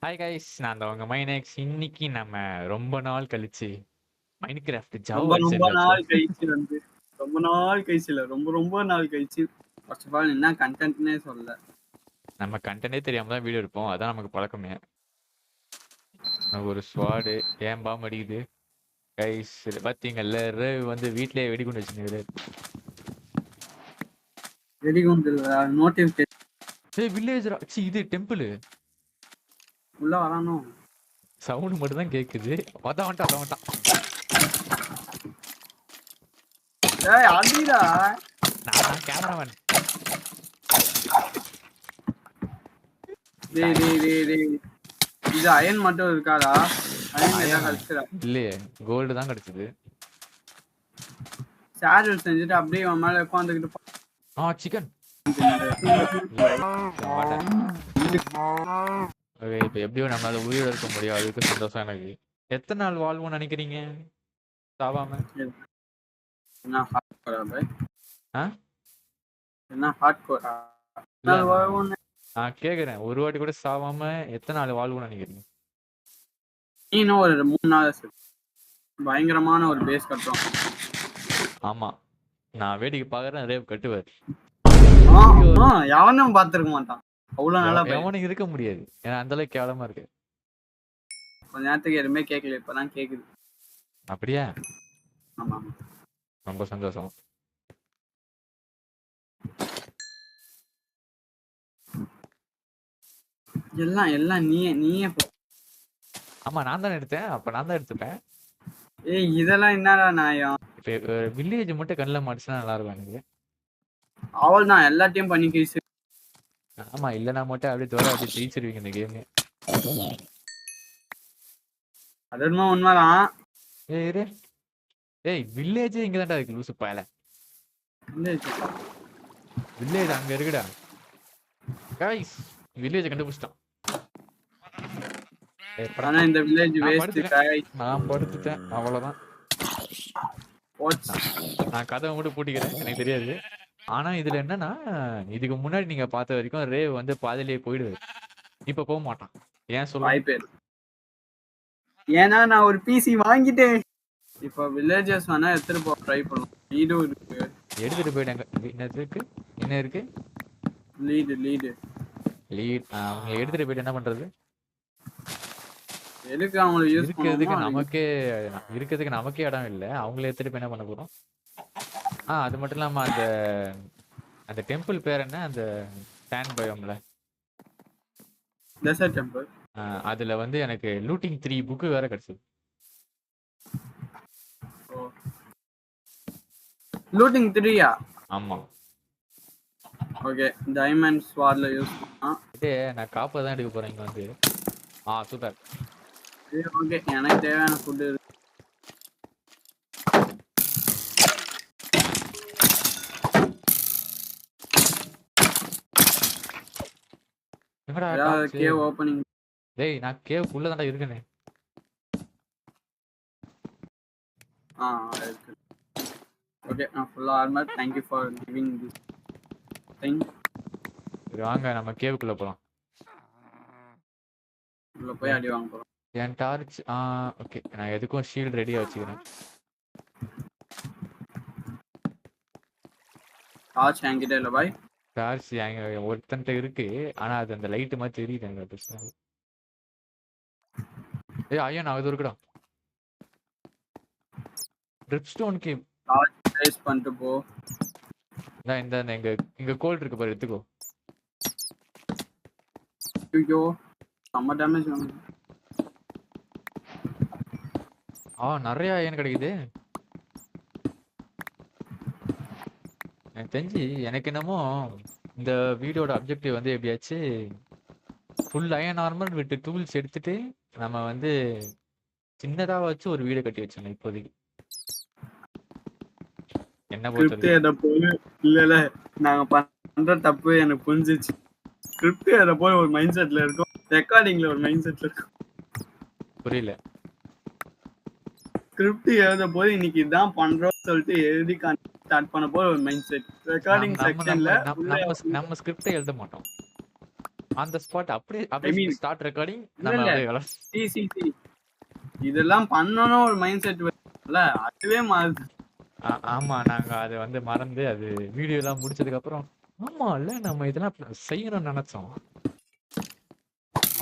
Hi guys, நான் தான் உங்க மைனெக்ஸ். இன்னைக்கு நம்ம ரொம்ப நாள் கழிச்சு மைன்கிராஃப்ட் ஜாவா ரொம்ப ரொம்ப வெர்ஷன்ல நாள் கழிச்சு வந்து ரொம்ப நாள் கழிச்சு இல்ல ரொம்ப ரொம்ப நாள் கழிச்சு ஃபர்ஸ்ட் ஆஃப் ஆல் என்ன கண்டென்ட்னே சொல்ல. நம்ம கண்டென்ட்டே தெரியாம தான் வீடியோ எடுப்போம். அதான் நமக்கு பழக்கமே. ஒரு ஸ்வாடு ஏன் பாம்பு அடிக்குது கைஸ் பாத்தீங்கல்ல. ரேவ் வந்து வீட்லயே வெடிகுண்டு வச்சுருக்காரு. வெடிகுண்டு நோட்டிஃபிகேஷன் ஏய் வில்லேஜ் இது டெம்பிள் உள்ள வரானோ சவுண்ட் மட்டும் தான் கேக்குது. அதான் வந்துட்டான். ஏய் அடிடா. நான் தான் கேமராமேன். டேய் இது அயன் மட்டும் இருக்காதா? அயன் ஏதா கழிச்சுடா. இல்லையே, கோல்டு தான் கிடைச்சது. சேடல் செஞ்சுட்டு அப்படியே அவன் மேல உட்காந்துக்கிட்டு சிக்கன். இப்ப எப்படியோ நம்மளால உயிரோட இருக்க முடியும், அதுக்கு சந்தோஷம் எனக்கு. எத்தனை நாள் வாழ்வோம்னு நினைக்கிறீங்க சாவாம? என்ன ஹார்ட்கோரா பை? ஆ? என்ன ஹார்ட்கோரா? நான் கேக்குறேன், ஒரு வாட்டி கூட சாவாம எத்தனை நாள் வாழ்வோம்னு நினைக்கிறீங்க? இன்னும் ஒரு 3 நாள் பயங்கரமான ஒரு பேஸ் கட்டுறோம். ஆமா, நான் வேடிக்கை பாக்குறேன். ரேவ் கட்டுவார். எவனும் பாத்துருக்க மாட்டான். அவ்வளவு நல்லா எவனும் இருக்க முடியாது, ஏன்னா அந்த அளவுக்கு கேவலமா இருக்கு. கொஞ்ச நேரத்துக்கு எதுவுமே கேட்கல, இப்பதான் கேக்குது. அப்படியா? ஆமா, ரொம்ப சந்தோஷம். எல்லாம் நீயே ஆமா, நான் தானே எடுத்தேன். அப்ப நான் தான் எடுத்துப்பேன். ஏய் இதெல்லாம் என்னடா நியாயம்? இப்ப வில்லேஜ் மட்டும் கண்ணில் மாட்டுச்சுன்னா நல்லா இருக்கும் எனக்கு. அவள் தான் எல்லாத்தையும் பண்ணி கேஸ். ஆமா, இல்லைன்னா மட்டும் அப்படியே தவிர அப்படியே ஜெயிச்சிருவீங்க இந்த கேம். அதுமா உண்மைதான். ஏய் வில்லேஜ் இங்க தான்டா இருக்கு லூசு பயல. வில்லேஜ் அங்க இருக்குடா गाइस. வில்லேஜ் கண்டுபிடிச்சிட்டான். ஆனா இந்த வில்லேஜ் வேஸ்ட் गाइस. நான் படுத்துட்டேன், அவ்வளவுதான். நான் கதவை மட்டும் பூட்டிக்கிறேன், எனக்கு தெரியாது. ஆனா இதுல என்னன்னா, இதுக்கு முன்னாடி நீங்க பார்த்த வரைக்கும் ரேவ் வந்து பாதியிலேயே போயிடுவாரு. இப்ப போக மாட்டான். ஏன் சொல்ல? ஏன்னா நான் ஒரு பிசி வாங்கிட்டேன். இப்ப வில்லேஜஸ் வேணா எடுத்துட்டு போக ட்ரை பண்ணுவோம். லீடும் இருக்கு, எடுத்துட்டு போயிட்டாங்க. என்ன இருக்கு? லீட் அவங்க எடுத்துட்டு போயிட்டு என்ன பண்றது? எதுக்கு அவங்கள யூஸ் இருக்கிறதுக்கு நமக்கே இடம் இல்ல. அவங்கள எடுத்துட்டு போய் என்ன பண்ண போறோம்? அது மட்டும் இல்லாம அந்த டெம்பிள் பேர் என்ன? அந்த சாண்ட் பயோம்ல டெசர்ட் டெம்பிள். அதுல வந்து எனக்கு லூட்டிங் 3 புக் வேற கிடைச்சது. லூட்டிங் 3யா? ஆமா. ஓகே, டைமண்ட் ஸ்வார்ட்ல யூஸ் பண்ணா. நான் காப்பர் தான் எடுக்க போறேன் இங்க வந்து. சூப்பர். ஓகே, எனக்கு தேவையான ஃபுட் இருக்கு. என்னடா கேவ் ஓபனிங்? டேய் நான் கேவ் உள்ள தான்டா இருக்கேனே. இருக்கு. ஓகே, நான் full armour. Thank you for giving this thing. வாங்க நம்ம கேவுக்குள்ள போலாம். உள்ள போய் அடி வாங்க போறோம். என் டார்ச் ஓகே, நான் எதுக்கும் ஷீல்ட் ரெடியா வச்சுக்கிறேன். டார்ச் என்கிட்ட இல்ல பாய். டார்ச் ஒருத்தன்ட்ட இருக்கு, ஆனா அது அந்த லைட் மாதிரி தெரியுது அங்க பிரச்சனை. ஐயா நான் இது இருக்குடா. ட்ரிப்ஸ்டோன் கேவ். டார்ச் ப்ளேஸ் பண்ணிட்டு போ. இந்த இங்க கோல்ட் இருக்கு பாரு, எடுத்துக்கோ. ஐயோ நம்ம டேமேஜ் வந்து. நிறைய அயன் கிடைக்குது. எனக்கு தெரிஞ்சு எனக்கு என்னமோ இந்த வீடியோட அப்ஜெக்டிவ் வந்து எப்படியாச்சு ஃபுல் அயன் ஆர்மர் விட்டு டூல்ஸ் எடுத்துட்டு நம்ம வந்து சின்னதா வச்சு ஒரு வீடு கட்டி வச்சோம். இப்போதைக்கு என்ன பொறுத்து இல்ல நாங்க பண்ற தப்பு எனக்கு புரிஞ்சிச்சு. ஸ்கிரிப்ட் அத போய் ஒரு மைண்ட் செட்ல இருக்கும், ரெக்கார்டிங்ல ஒரு மைண்ட் செட்ல இருக்கும். புரியல. ஸ்கிரிப்ட் எழுத போய் இன்னைக்கு இதான் பண்றோம்னு சொல்லிட்டு எழுதி ஸ்டார்ட் பண்ண போய் ஒரு மைண்ட் செட். ரெக்கார்டிங் செக்ஷன்ல நம்ம ஸ்கிரிப்ட் எழுத மாட்டோம். ஆன் த ஸ்பாட் அப்படியே ஐ அப்படியே மீன் ஸ்டார்ட் ரெக்கார்டிங் இல்ல நம்ம இல்ல அப்படியே கலர். சி சி சி இதெல்லாம் பண்ணணும் ஒரு மைண்ட் செட் வரும்ல அதுவே மாறுது. ஆமா நாங்க அது வந்து மறந்து அது வீடியோ எல்லாம் முடிச்சதுக்கு அப்புறம் ஆமா இல்ல நம்ம இதெல்லாம் செய்யணும்னு நினைச்சோம்.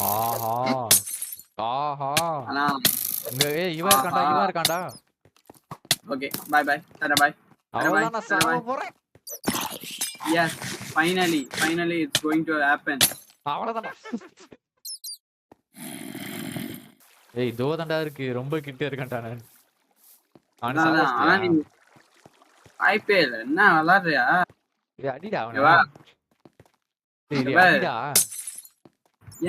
ஆஹா ஆஹா ஆனா இங்க இவன் இருக்கான்டா ஆஹா இவன் இருக்கான்டா. Okay bye bye tata bye tata bye அவ்வளவுதான் நான் டாடா பை. சாவ போறேன். Yes finally it's going to happen. அவ்வளவுதான்டா. ஏய் தோதண்டா இருக்கு ரொம்ப கிட்ட இருக்கான்டா நான். அவனை ஆனா சாவஸ்தியா? நீ வாய்ப்பே இல்ல. என்ன விளாடுறியா? ஏய் அடிடா அவனை. வா டேய் வா. அடிடா.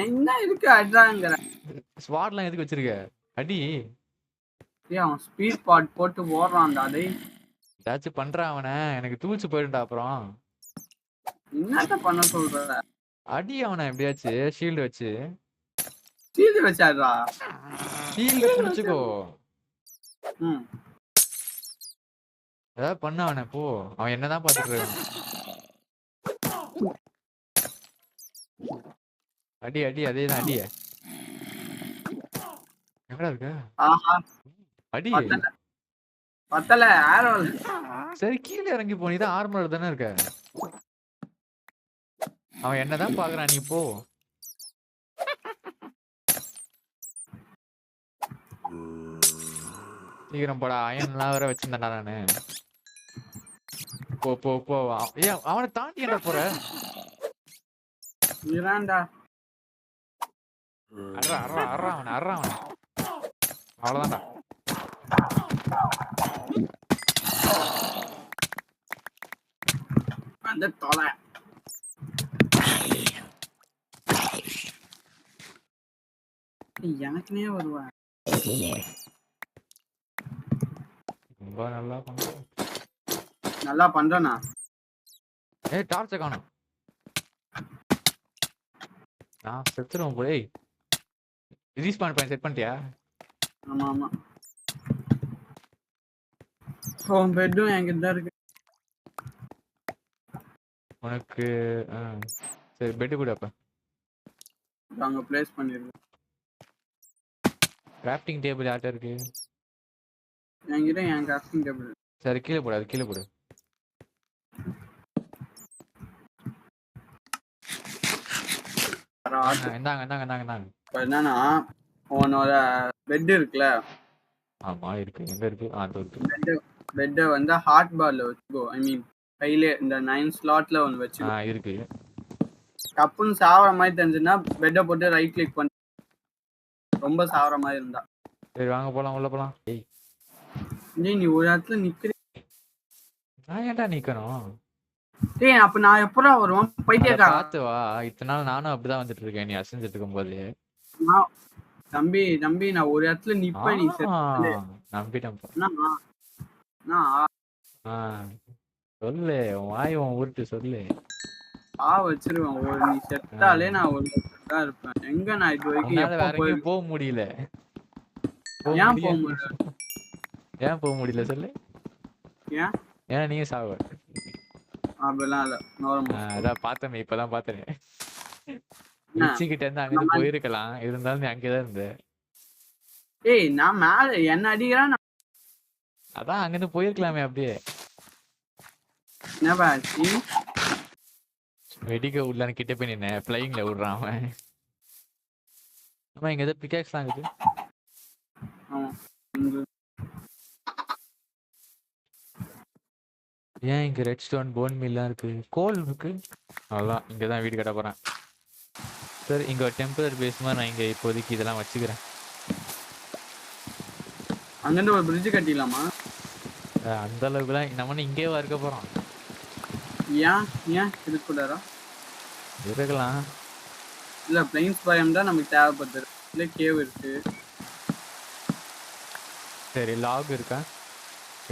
என்ன இருக்கு அட்றாங்கற? ஸ்வாட்லாம் எதுக்கு வச்சிருக்க? அடி. ஏய் அவன் ஸ்பீட் பாட் போட்டு ஓடுறான்டா டேய். ஏதாச்சும் பண்றான் அவனை. எனக்கு தூள்ச்சு போயிடும்டா அப்புறம். என்னத்த பண்ண சொல்ற? அடி அவனை எப்படியாச்சும் ஷீல்டு வச்சு. ஷீல்டு வச்சாடுறா. ஷீல்டு புடிச்சுக்கோ. ம் ஏதாவது பண்ண அவனை போ. அவன் என்னதான் பாத்துட்டு இருக்கான். அடி அடி அதேதான் அடி. எங்கடா இருக்க? ஆஹா அடி. பத்தல ஆரோ. சரி கீழே இறங்கி போ. நீதான் ஆர்மர் தானே இருக்க. அவன் என்னதான் பாக்குறான் நீ போ. சீக்கிரம் போடா. அயன்லாம் வேற வச்சிருந்தேன்டா நானு. போ போ போ. ஏன் அவனை தாண்டி என்ன போற? இரான்டா. அர்றா அர்றா அர்றா அவனை அர்றா அவனை. அவ்வளவுதான்டா. அந்த தொலை. எனக்குனே வருவேன். ரொம்ப நல்லா பண்ற. நல்லா பண்றேனா? ஏய் டார்ச்ச காணோம். நான் செத்துறேன் போய். ரீஸ்பான் பாயிண்ட் செட் பண்ணிட்டியா? ஆமா ஆமா. உன் பெட்டும் என்கிட்ட தான் இருக்கு. உனக்கு சரி பெட்டு கூட அப்ப. அங்க பிளேஸ் பண்ணிருக்கேன். கிராஃப்டிங் டேபிள் யார்ட்ட இருக்கு? என்கிட்ட என் கிராஃப்டிங் டேபிள். சரி கீழே போடு. அது கீழே போடு. இந்தாங்க இந்தாங்க இந்தாங்க இந்தாங்க. இப்போ என்னன்னா உன்னோட பெட் இருக்குல்ல. ஆமா இருக்கு. எங்க இருக்கு? அது இருக்கு. பெட்டை வந்து ஹாட் பார்ல வச்சுக்கோ. ஐ மீன் கையில இந்த 9 ஸ்லாட்ல ஒன்று வச்சுக்கோ. இருக்கு. டப்புன்னு சாவற மாதிரி தெரிஞ்சுன்னா பெட்டை போட்டு ரைட் கிளிக் பண்ணி ரொம்ப சாவற மாதிரி இருந்தா. சரி வாங்க போலாம் உள்ள போலாம். ஏய் நீ ஒரு இடத்துல நிக்கிற. நான் ஏன்டா நிக்கணும்? டேய் அப்ப நான் எப்படா வருவேன்? பைத்தியக்காரா. பார்த்து வா. இத்தனை நாள் நானும் அப்படிதான் வந்துட்டு இருக்கேன். நீ அசைஞ்சிட்டு இருக்கும்போது. தம்பி தம்பி நான் ஒரு இடத்துல நிப்பேன். நீ நம்பிட்டேன். சொல்லு வாய் உன் உருட்டு சொல்லு. வச்சிருவேன். ஒரு நீ செத்தாலே நான் ஒரு தான் இருப்பேன். எங்க நான் இது வரைக்கும் எப்ப போக முடியல. ஏன் போக முடியல? ஏன் போக முடியல சொல்லு. ஏன்? ஏன்னா நீங்க சாவ. அப்படிலாம் இல்ல. அதான் பார்த்தேன். இப்பதான் பார்த்தேன். கிட்ட இருந்து அங்க போயிருக்கலாம். இருந்தாலும் நீ அங்கேதான் இருந்த. ஏய் நான் மேல என்ன அடிக்கிறான். அதான் அங்க இருந்து போயிருக்கலாமே அப்படியே. என்னப்பா ஆச்சு? வெடிக்க உள்ளான்னு கிட்ட போய் நின்ன. ஃப்ளைங்ல விடுறான் அவன். ஆமா இங்க ஏதோ பிகாக்ஸ் தான் இருக்குது. ஏன் இங்க ரெட் ஸ்டோன் போன் மில்லாம் இருக்கு. கோல் இருக்கு. அவ்வளோதான் இங்கதான் வீடு கட்ட போறேன். சரி இங்க ஒரு டெம்பரரி பேஸ் மாதிரி நான் இங்க இப்போதைக்கு இதெல்லாம் வச்சுக்கிறேன். அங்கிருந்து ஒரு பிரிட்ஜ் கட்டிடலாமா? அந்த அளவுக்குலாம் நம்ம இங்கேவா இருக்க போறோம்? ஏன் ஏன் இருக்கக்கூடாதா? இருக்கலாம். இல்ல பிளைன்ஸ் பயம் தான் நமக்கு தேவைப்படுது. இல்ல கேவ் இருக்கு. சரி லாக் இருக்கா?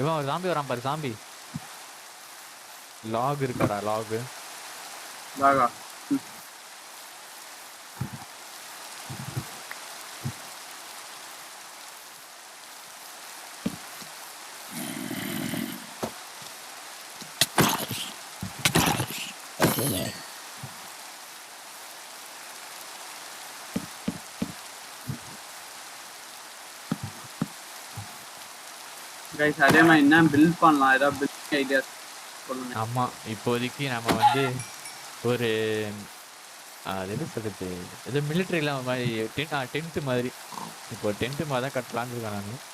இவன் ஒரு சாம்பி வரான் பாரு. சாம்பி லாக் இருக்காடா. லாக் லாகா. கைஸ் அதே மாதிரி என்ன பில்ட் பண்ணலாம், ஏதாவது பில்ட் ஐடியாஸ் சொல்லுங்க. ஆமா இப்போதைக்கு நம்ம வந்து ஒரு அது என்ன சொல்றது, ஏதோ மிலிட்டரிலாம் மாதிரி டென்ட் மாதிரி, இப்போ டென்ட் மாதிரி தான் கட்டலான்னு இருக்கேன் நான்.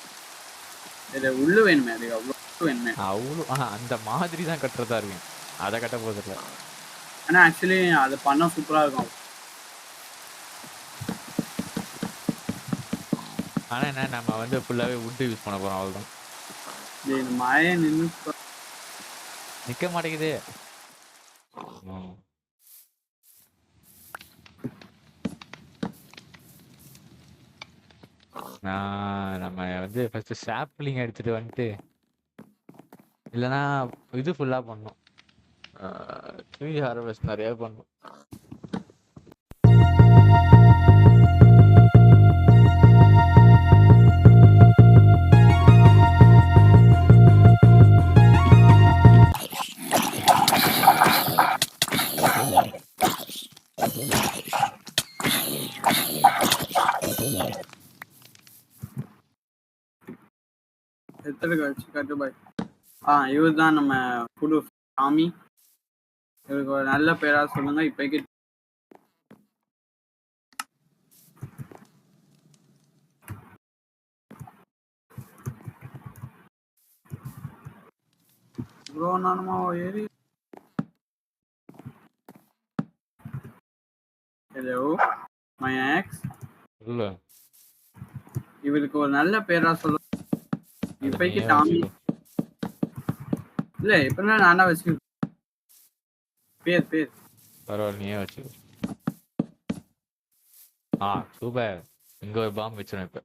இது உள்ளு வேணுமே, அது அவ்வளோ வேணுமே. அவ்வளோ அந்த மாதிரி தான் கட்டுறதா இருக்கேன், அதை கட்ட போதில்ல. ஆனால் ஆக்சுவலி அது பண்ணால் சூப்பராக இருக்கும். ஆனால் என்ன நம்ம வந்து ஃபுல்லாகவே வுட்டு யூஸ் பண்ண போகிறோம், அவ்வளோதான். இந்த மழையை நின்று நிற்க மாட்டேங்குது. நம்ம வந்து ஃபர்ஸ்ட் சாப்லிங் எடுத்துட்டு வந்துட்டு, இல்லைன்னா இது ஃபுல்லா பண்ணணும், ட்ரீ ஹார்வெஸ்ட் நிறைய பண்ணணும். எத்தனை கழிச்சு கட்டு பாய். இவர் தான் நம்ம புது சாமி. இவருக்கு ஒரு நல்ல பேரா சொல்லுங்க. இப்போக்கி ப்ரோ நானுமா ஏறி. Hello my X. இல்ல இவருக்கு ஒரு நல்ல பேரா சொல்லுங்க. இப்போக்கி டாமி இல்ல, இப்ப நானா வச்சு பேர் பரவாயில்ல, நீயே வச்சு. சூப்பர். இங்க ஒரு பாம்பு வச்சிடும். இப்ப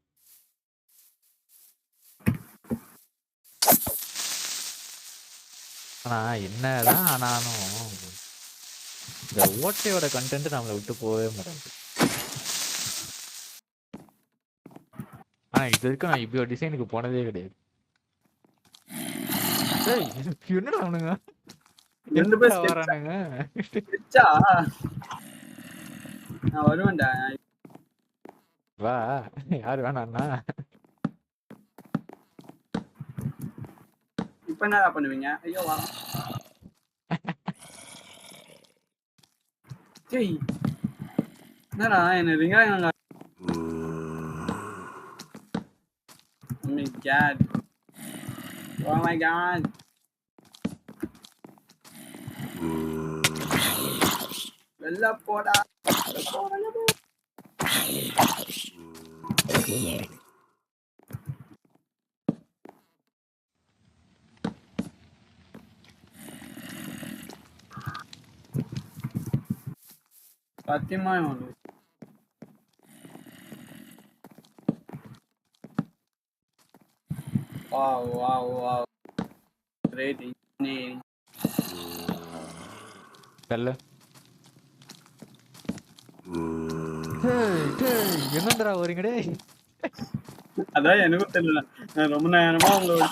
ஆனா என்னதான் ஆனாலும் இந்த ஓட்டையோட கண்டென்ட் நம்மளை விட்டு போகவே மாட்டேங்குது. ஆனா இது வரைக்கும் நான் இப்படி ஒரு டிசைனுக்கு போனதே கிடையாது. என்னடா அவனுங்க ரெண்டு பேர் வரானுங்க? நான் வருவேன்டா. வா, யாரு வேணாண்ணா? இப்ப என்னடா பண்ணுவீங்க? ஐயோ வா. டேய் என்னடா என்ன வெங்காயம்? Oh my god. Oh my god. வெளில போடா. சத்தியமா இவன் wow. Great engineering. தெரியல. என்னடா வரீங்கடே? அதான் எனக்கும் தெரியல. நான் ரொம்ப நேரமா உங்களோட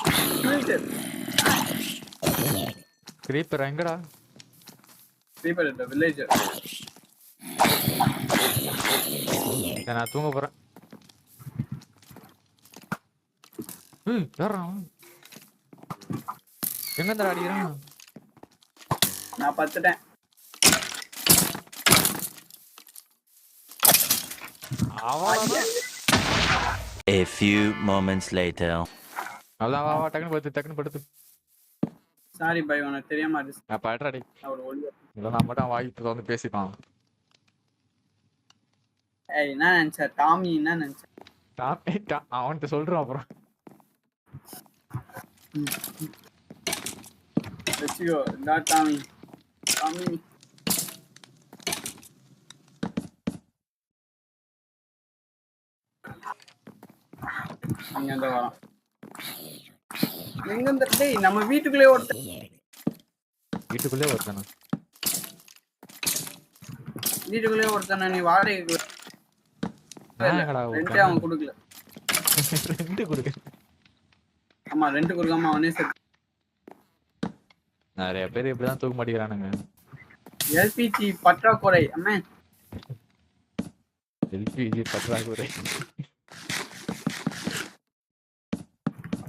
கிரீப்பர் எங்கடா? கிரீப்பர் இல்ல, வில்லேஜர். நான் தூங்க போறேன். எங்க இருந்தா அடிக்கிறான்? நான் பத்துட்டேன். A few moments later. அதான் வா டக்குனு படுத்து. சாரி பை, உனக்கு தெரியாம நான் பாடுறாடி. அவர் ஒளிய. இல்ல நான் மட்டும் வாய்ப்பு வந்து பேசிப்பான். ஏய் என்ன நினைச்ச? டாமி என்ன நினைச்ச? அவன்கிட்ட சொல்றான் அப்புறம். வச்சுக்கோ, டாமி. நம்ம வீட்டுக்குள்ளே ஒருத்தன நீ வாடகைக்கு ரெண்டே அவன் கொடுக்கல. ஆமா ரெண்டு கொடுக்காம அவனே செத்து. நிறைய பேர் இப்படிதான் தூக்க மாட்டேங்கிறானுங்க. எல்பிஜி பற்றாக்குறை. அம்மா எல்பிஜி பற்றாக்குறை.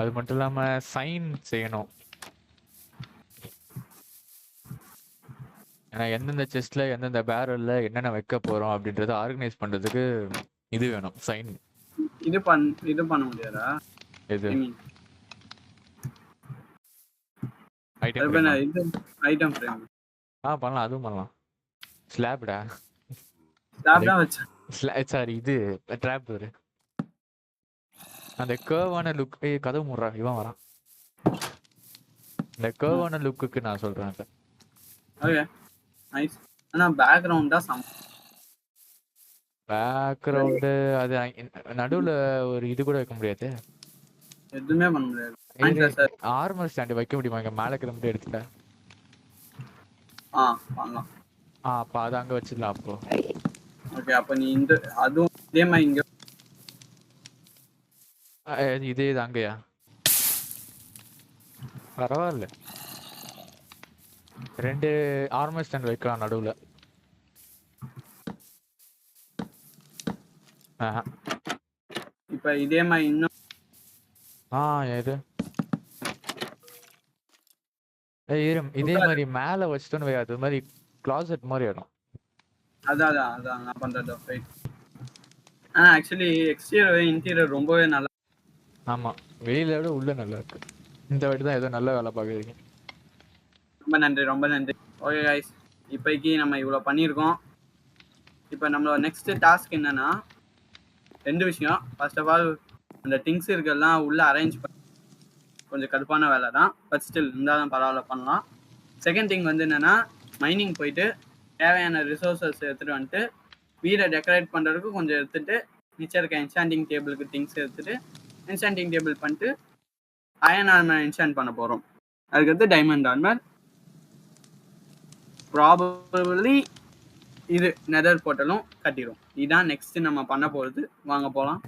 அது மட்டும் இல்லாம சைன் செய்யணும். ஏன்னா எந்தெந்த செஸ்ட்ல எந்தெந்த பேரல்ல என்னென்ன வைக்க போறோம் அப்படின்றத ஆர்கனைஸ் பண்றதுக்கு இது வேணும், சைன். இது பண்ண முடியாதா? இது I mean, ஐட்டம் அது என்ன இது ஐட்டம் ஃப்ரேம் பண்ணலாம், அதுவும் பண்ணலாம். ஸ்லாப்டா ஸ்லாப் தான் வச்சேன். சாரி, இது ட்ராப் வரு. அந்த கர்வான லுக். கதவு மூடுறா, இவன் வரான். இந்த கர்வான லுக்குக்கு நான் சொல்றேன் சார். Okay nice. ஆனா பேக்ரவுண்ட் தான் சம் பேக்ரவுண்டு அது நடுவுல ஒரு இது கூட வைக்க முடியாது. எதுவுமே பண்ண முடியாது. சார் ஆர்மர் ஸ்டாண்ட் வைக்க முடியுமா? இங்க மேல இருக்கிற மட்டும் எடுத்துட்டேன். பண்ணலாம். அப்ப அது அங்க வச்சிடலாம். அப்போ ஓகே, அப்ப நீ இந்த அதுவும் இதே மாதிரி இங்க இதே தாங்கயா, பரவாயில்ல. 2 ஆர்மர் ஸ்டாண்ட் வைக்கலாம் நடுவுல. இப்ப இதே மாதிரி இன்னும் எது இதே மாதிரி மேல வச்சுட்டோன்னு வை, அது மாதிரி கிளாசெட் மாதிரி ஆயிடும். அதான் நான் பண்றது ரைட். ஆனா ஆக்சுவலி எக்ஸ்டீரியர் இன்டீரியர் ரொம்பவே நல்லா. ஆமா, வெளியில விட உள்ள நல்லா இருக்கு. இந்த வாட்டி தான் ஏதோ நல்ல வேலை பார்க்குறீங்க. ரொம்ப நன்றி. ஓகே கைஸ், இப்போக்கி நம்ம இவ்வளோ பண்ணியிருக்கோம். இப்போ நம்மளோட நெக்ஸ்ட் டாஸ்க் என்னன்னா 2 விஷயம். ஃபர்ஸ்ட் ஆஃப் ஆல் அந்த திங்ஸ் இருக்கெல்லாம் உள்ள அரேஞ்ச் பண்ண கொஞ்சம் கடுப்பான வேலை தான், பட் ஸ்டில் இருந்தாலும் பரவாயில்ல பண்ணலாம். செகண்ட் திங் வந்து என்னன்னா மைனிங் போயிட்டு தேவையான ரிசோர்ஸஸ் எடுத்துகிட்டு வந்துட்டு வீடை டெக்கரேட் பண்ணுறதுக்கு கொஞ்சம் எடுத்துகிட்டு மிச்சம் இருக்க என்சாண்டிங் டேபிளுக்கு திங்ஸ் எடுத்துகிட்டு என்சாண்டிங் டேபிள் பண்ணிட்டு அயன் ஆர்மர் என்சாண்ட் பண்ண போகிறோம். அதுக்கடுத்து டைமண்ட் ஆர்மர், ப்ராபபிளி இது நெதர் போர்ட்டலும் கட்டிடும். இதுதான் நெக்ஸ்ட் நம்ம பண்ண போகிறது. வாங்க போகலாம்.